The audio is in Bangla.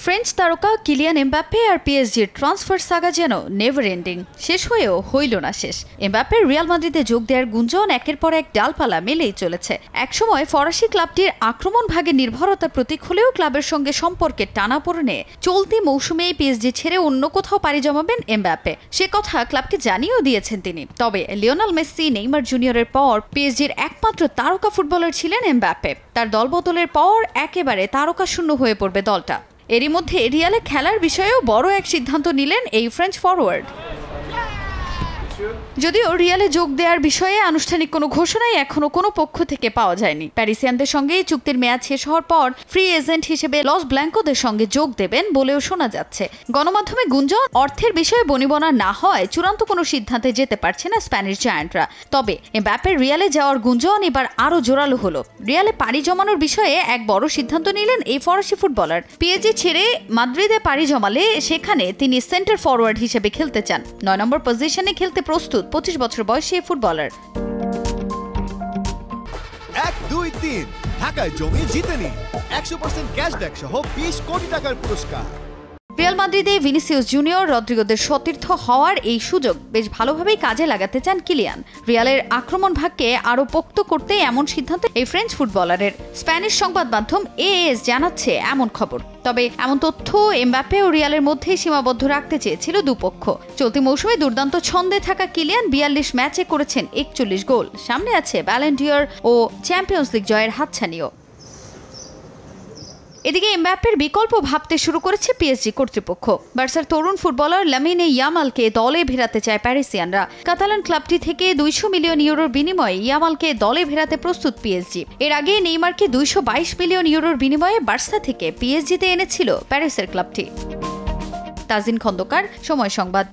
ফ্রেঞ্চ তারকা কিলিয়ান এমবাপ্পে আর পিএসজির ট্রান্সফার সাগা যেন নেভার এন্ডিং। শেষ হয়েও হইল না শেষ। এমবাপ্পের রিয়াল মাদ্রিদে যোগ দেওয়ার গুঞ্জন একের পর এক ডালপালা মেলেই চলেছে। একসময় ফরাসি ক্লাবটির আক্রমণ ভাগে নির্ভরতার প্রতীক হলেও ক্লাবের সঙ্গে সম্পর্কের টানাপোড়েনে চলতি মৌসুমে পিএসজি ছেড়ে অন্য কোথাও পাড়ি জমাবেন এমবাপ্পে। সে কথা ক্লাবকে জানিয়েও দিয়েছেন তিনি। তবে লিওনেল মেসি, নেইমার জুনিয়রের পর পিএসজির একমাত্র তারকা ফুটবলার ছিলেন এমবাপ্পে। তার দলবদলের পর একেবারে তারকা শূন্য হয়ে পড়বে দলটা। এরই মধ্যে রিয়ালে খেলার বিষয়েও বড় এক সিদ্ধান্ত নিলেন এই ফ্রেঞ্চ ফরওয়ার্ড। যদিও রিয়ালে যোগ দেওয়ার বিষয়ে আনুষ্ঠানিক কোনো ঘোষণাই এখনো কোনো পক্ষ থেকে পাওয়া যায়নি। প্যারিসিয়ানদের সঙ্গে চুক্তির মেয়াদ শেষ হওয়ার পর ফ্রি এজেন্ট হিসেবে লস ব্ল্যাঙ্কোদের সঙ্গে যোগ দেবেন বলেও শোনা যাচ্ছে। গণমাধ্যমে গুঞ্জন অর্থের বিষয়ে বনিবনা না হয় চূড়ান্ত কোনো সিদ্ধান্তে যেতে পারছে না স্প্যানিশ জায়ান্টরা। তবে এমবাপ্পের রিয়ালে যাওয়ার গুঞ্জন এবার আরও জোরালো হলো। রিয়ালে পাড়ি জমানোর বিষয়ে এক বড় সিদ্ধান্ত নিলেন এই ফরাসি ফুটবলার। পিএসজি ছেড়ে মাদ্রিদে পাড়ি জমালে সেখানে তিনি সেন্টার ফরওয়ার্ড হিসেবে খেলতে চান। 9 নম্বর পজিশনে খেলতে প্রস্তুত 25 বছর বয়সী ফুটবলার। 1, 2, 3 ঢাকায় জমি জিতে নিন 100% ক্যাশব্যাক সহ 20 কোটি টাকার পুরস্কার। রিয়াল মাদ্রিদে ভিনিসিয়াস জুনিয়র, রদ্রিগোদের সতীর্থ হওয়ার এই সুযোগ বেশ ভালোভাবেই কাজে লাগাতে চান কিলিয়ান। রিয়ালের আক্রমণ ভাগকে আরও পোক্ত করতে এমন সিদ্ধান্ত এই ফ্রেঞ্চ ফুটবলারের। স্প্যানিশ সংবাদ মাধ্যম এএস জানাচ্ছে এমন খবর। তবে এমন তথ্য এমবাপ্পে ও রিয়ালের মধ্যেই সীমাবদ্ধ রাখতে চেয়েছিল দুপক্ষ। চলতি মৌসুমে দুর্দান্ত ছন্দে থাকা কিলিয়ান 42 ম্যাচে করেছেন 41 গোল। সামনে আছে ব্যালন ডি'র ও চ্যাম্পিয়ন্স লিগ জয়ের হাতছানিও। এদিকে এমবাপ্পের বিকল্প ভাবতে শুরু করেছে পিএসজি কর্তৃপক্ষ। বার্সার তরুণ ফুটবলার লামিনে ইয়ামালকে দলে ভেড়াতে চায় প্যারিসিয়ানরা। কাতালান ক্লাবটি থেকে 200 মিলিয়ন ইউরোর বিনিময়ে ইয়ামালকে দলে ভেড়াতে প্রস্তুত পিএসজি। এর আগে নেইমারকে 222 মিলিয়ন ইউরোর বিনিময়ে বার্সা থেকে পিএসজিতে এনেছিল প্যারিসের ক্লাবটি। তাজিন খন্দকার, সময় সংবাদ।